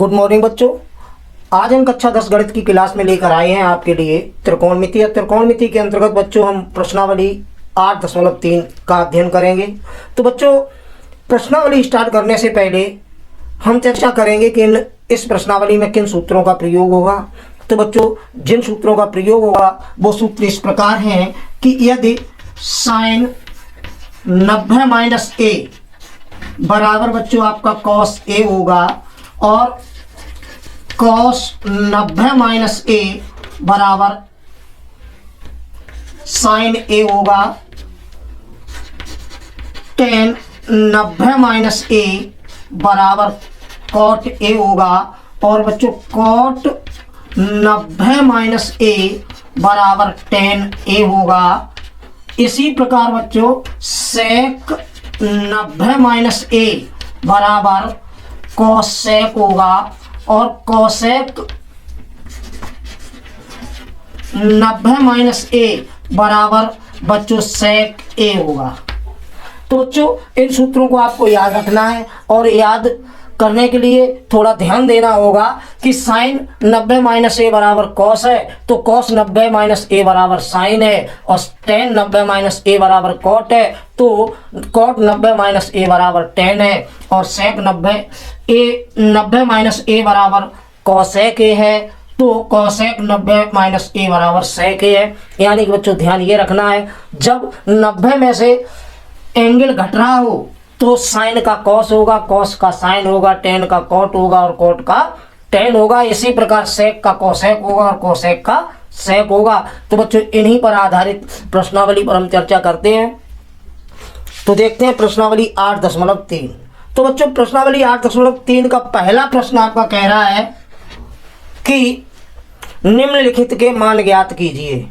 Good morning बच्चों। आज हम कक्षा 10 गणित की क्लास में लेकर आए हैं आपके लिए त्रिकोणमिति। त्रिकोणमिति के अंतर्गत बच्चों हम प्रश्नावली 8.3 का अध्ययन करेंगे। तो बच्चों प्रश्नावली स्टार्ट करने से पहले हम चर्चा करेंगे कि इस प्रश्नावली में किन सूत्रों का प्रयोग होगा। तो बच्चों जिन सूत्रों का प्रयोग होगा वो सूत्र इस प्रकार हैं कि यदि साइन 90 - a बराबर बच्चों आपका cos a होगा और cos 90 - a बराबर sin a होगा, tan 90 - a बराबर cot a होगा और बच्चों cot 90 - a बराबर tan a होगा। इसी प्रकार बच्चों sec 90 - a बराबर cosec होगा और cosec 90 - a बराबर बच्चों sec a होगा। तो बच्चों इन सूत्रों को आपको याद रखना है और याद करने के लिए थोड़ा ध्यान देना होगा कि साइन 90 - a बराबर कॉस है तो कॉस 90 - a बराबर साइन है और टेन 90 - a बराबर कॉट है तो कॉट 90 - a बराबर टेन है और सेक 90 - a बराबर कॉसेक ए है तो कॉसेक 90 - a बराबर सेक ए है। यानी कि बच्चों ध्यान ये रखना है जब 90 में से एंगल घट रहा हो तो साइन का कॉस होगा, कॉस का साइन होगा, टेन का कॉट होगा और कॉट का टेन होगा। इसी प्रकार सेक का कॉसेक होगा और कॉसेक का सेक होगा। तो बच्चों इन्हीं पर आधारित प्रश्नावली पर हम चर्चा करते हैं। तो देखते हैं प्रश्नावली 8.3। तो बच्चों प्रश्नावली 8.3 का पहला प्रश्न आपका कह रहा है कि निम्नलिखित के मान ज्ञात कीजिए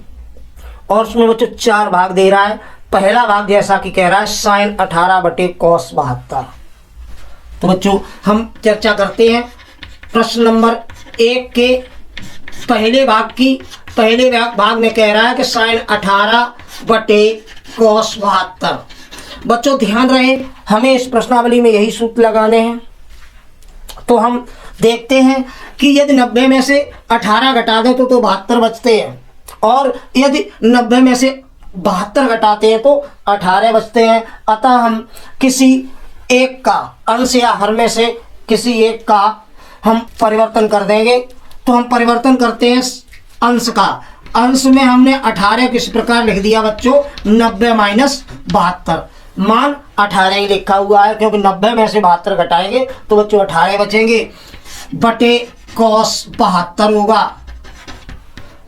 और उसमें बच्चों 4 भाग दे रहा है। पहला भाग जैसा कि कह रहा है साइन 18/cos 72। तो बच्चों हम चर्चा करते हैं प्रश्न नंबर 1 के पहले भाग में कह रहा है कि साइन 18/cos 72। बच्चों ध्यान रहे हमें इस प्रश्नावली में यही सूत्र लगाने हैं। तो हम देखते हैं कि यदि 90 में से 18 घटा दें तो 72 बचते हैं और यदि 90 में से 72 घटाते हैं तो 18 बचते हैं। अतः हम किसी एक का अंश या हर में से किसी एक का हम परिवर्तन कर देंगे। तो हम परिवर्तन करते हैं अंश का। अंश में हमने 18 किस प्रकार लिख दिया बच्चों 90 - 72। मान 18 ही लिखा हुआ है क्योंकि 90 में से 72 घटाएंगे तो बच्चों 18 बचेंगे बटे cos 72 होगा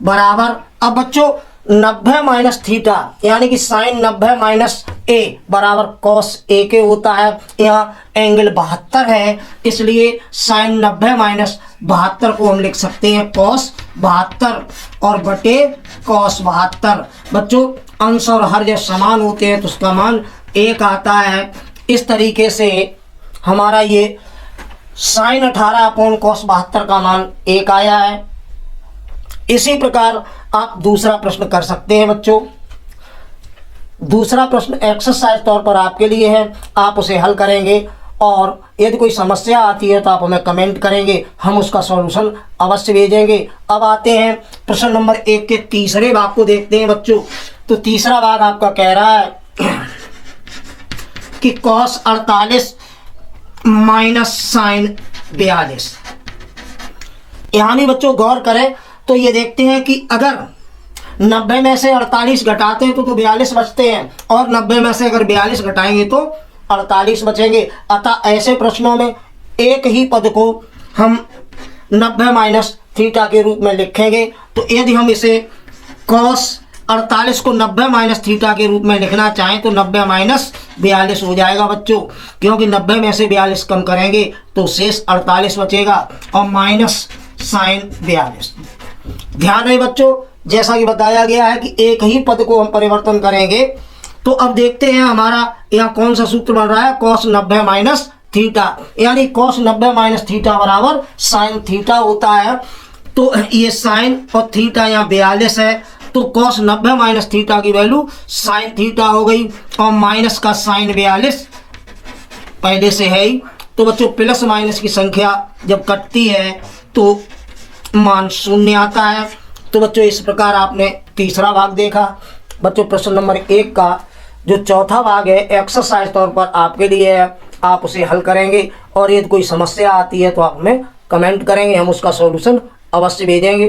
बराबर। अब बच्चों 90 - थीटा यानी कि साइन 90 - a बराबर cos a के होता है। यहाँ एंगल 72 है इसलिए साइन 90 - 72 को हम लिख सकते हैं cos 72 और बटे cos 72। बच्चों अंश और हर जब समान होते हैं तो उसका मान 1 आता है। इस तरीके से हमारा ये साइन 18/cos 72 का मान 1 आया है। इसी प्रकार आप दूसरा प्रश्न कर सकते हैं बच्चों। दूसरा प्रश्न एक्सरसाइज तौर पर आपके लिए है, आप उसे हल करेंगे और यदि कोई समस्या आती है तो आप हमें कमेंट करेंगे, हम उसका सॉल्यूशन अवश्य भेजेंगे। अब आते हैं प्रश्न नंबर 1 के तीसरे भाग को देखते हैं बच्चों। तो तीसरा भाग आपका कह रहा है कि cos 48 माइनस साइन 42। यानी बच्चों गौर करें तो ये देखते हैं कि अगर 90 में से 48 घटाते हैं तो 42 बचते हैं और 90 में से अगर 42 घटाएंगे तो 48 बचेंगे। अतः ऐसे प्रश्नों में एक ही पद को हम 90 - थीटा के रूप में लिखेंगे। तो यदि हम इसे cos 48 को 90 - थीटा के रूप में लिखना चाहें तो 90 - 42 हो जाएगा बच्चों, क्योंकि 90 में से 42 कम करेंगे तो शेष 48 बचेगा और माइनस साइन 42। ध्यान रहे बच्चों जैसा कि बताया गया है कि एक ही पद को हम परिवर्तन करेंगे। तो अब देखते हैं हमारा यहाँ कौन सा सूत्र बन रहा है cos 90 - थीटा यानी cos 90 - थीटा बराबर साइन थीटा होता है। तो ये साइन और थीटा यहाँ 42 है तो cos 90 - थीटा की वैल्यू साइन थीटा हो गई और माइनस का साइन 42 पहले से है ही तो बच्चों प्लस माइनस की संख्या जब कटती है तो मान शून्य आता है। तो बच्चों इस प्रकार आपने तीसरा भाग देखा। बच्चों प्रश्न नंबर 1 का जो चौथा भाग है एक्सरसाइज तौर पर आपके लिए है, आप उसे हल करेंगे और यदि कोई समस्या आती है तो आप हमें कमेंट करेंगे, हम उसका सॉल्यूशन अवश्य भेजेंगे।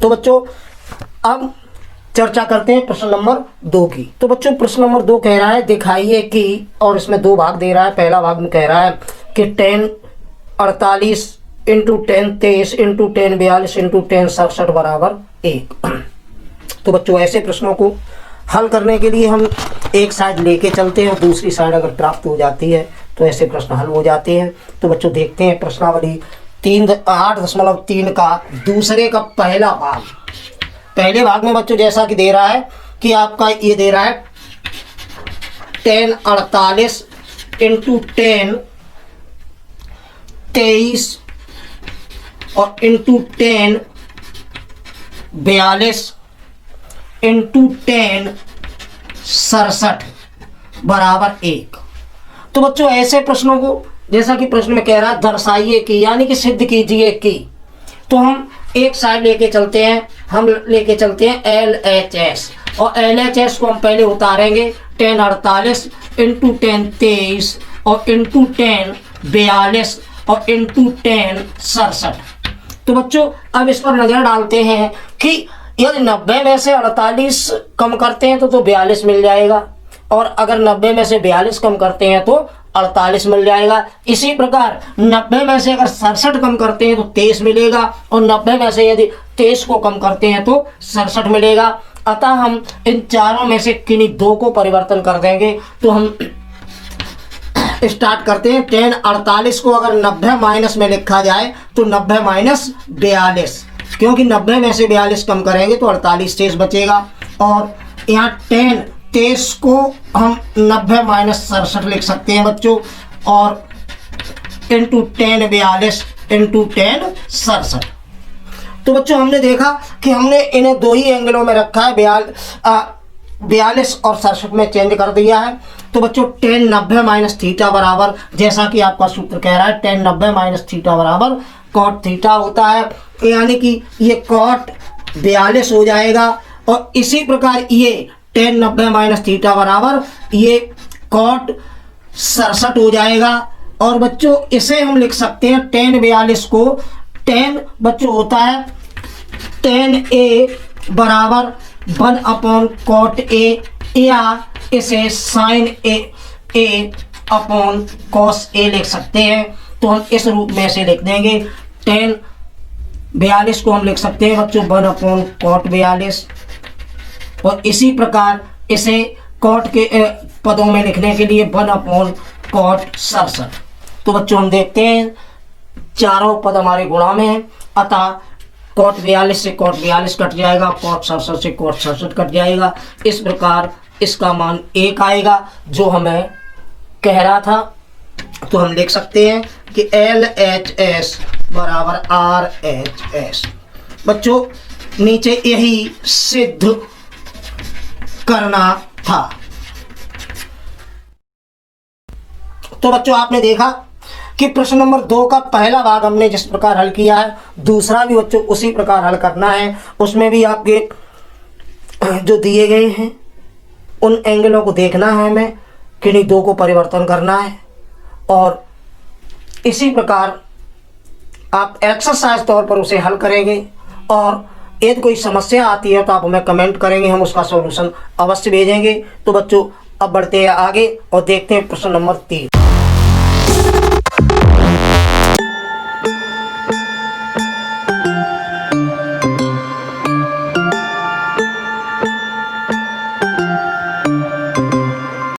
तो बच्चों अब चर्चा करते हैं प्रश्न नंबर 2 की। तो बच्चों प्रश्न नंबर 2 कह रहा है दिखाइए कि, और इसमें 2 भाग दे रहा है। पहला भाग में कह रहा है कि 10 48 इंटू 10 23 इंटू 10 42 इंटू 10 67 बराबर 1। तो बच्चों ऐसे प्रश्नों को हल करने के लिए हम एक साइड लेके चलते हैं और दूसरी साइड अगर प्राप्त हो जाती है तो ऐसे प्रश्न हल हो जाते हैं। तो बच्चों देखते हैं प्रश्नावली 8.3 का दूसरे का पहला भाग। पहले भाग में बच्चों जैसा कि दे रहा है कि आपका ये दे रहा है 10 48 इंटू 10 23 और इंटू 10 42 इंटू 10 67 बराबर 1। तो बच्चों ऐसे प्रश्नों को जैसा कि प्रश्न में कह रहा है दर्शाइए कि, यानी कि सिद्ध कीजिए कि, तो हम एक साइड लेके चलते हैं, हम लेके चलते हैं LHS और LHS को हम पहले उतारेंगे 10 48 इंटू 10 23 और इंटू 10 42 और इंटू 10 67। तो बच्चों अब इस पर नजर डालते हैं कि यदि 90 में से 48 कम करते हैं तो 42 मिल जाएगा, और अगर 90 में से 42 कम करते हैं तो 48 मिल जाएगा। इसी प्रकार 90 में से अगर 67 कम करते हैं तो 23 मिलेगा, और 90 में से यदि 23 को कम करते हैं तो 67 मिलेगा। अतः हम इन चारों में से किन्हीं 2 को परिवर्तन कर देंगे। तो हम स्टार्ट करते हैं। 10 48 को अगर 90 माइनस में लिखा जाए तो 90 माइनस 42, क्योंकि 90 में से 42 कम करेंगे तो 48 शेष बचेगा। और यहाँ 10 23 को हम 90 माइनस 67 लिख सकते हैं बच्चों, और इंटू 10 42 इंटू 10 67। तो बच्चों हमने देखा कि हमने इन्हें 2 ही एंगलों में रखा है, 42 और 67 में चेंज कर दिया है। तो बच्चों 10 90 माइनस थीटा बराबर, जैसा कि आपका सूत्र कह रहा है 10 90 माइनस थीटा बराबर कॉट थीटा होता है, यानी कि ये कॉट 42 हो जाएगा। और इसी प्रकार ये 10 90 माइनस थीटा बराबर ये कॉट 67 हो जाएगा। और बच्चों इसे हम लिख सकते हैं 10 42 को 10 बच्चों होता है 10a बराबर 1 अपॉन कॉट a, या इसे sine a upon cos a लिख सकते हैं। तो हम इस रूप में इसे लिख देंगे। 10 42 को हम लिख सकते हैं बच्चों 1 अपॉन कॉट 42, और इसी प्रकार इसे कॉट के पदों में लिखने के लिए 1 अपॉन कॉट 67। तो बच्चों हम देखते हैं चारों पद हमारे गुणा में हैं, अतः कॉट 42 से कॉट 42 कट जाएगा, कॉट 67 से कॉट 67 कट जाएगा। इस प्रकार इसका मान 1 आएगा जो हमें कह रहा था। तो हम लिख सकते हैं कि LHS बराबर RHS। बच्चों नीचे यही सिद्ध करना था। तो बच्चों आपने देखा कि प्रश्न नंबर 2 का पहला भाग हमने जिस प्रकार हल किया है, दूसरा भी बच्चों उसी प्रकार हल करना है। उसमें भी आपके जो दिए गए हैं उन एंगलों को देखना है हमें, किन्हीं 2 को परिवर्तन करना है, और इसी प्रकार आप एक्सरसाइज तौर पर उसे हल करेंगे। और यदि कोई समस्या आती है तो आप हमें कमेंट करेंगे, हम उसका सॉल्यूशन अवश्य भेजेंगे। तो बच्चों अब बढ़ते हैं आगे और देखते हैं प्रश्न नंबर 3।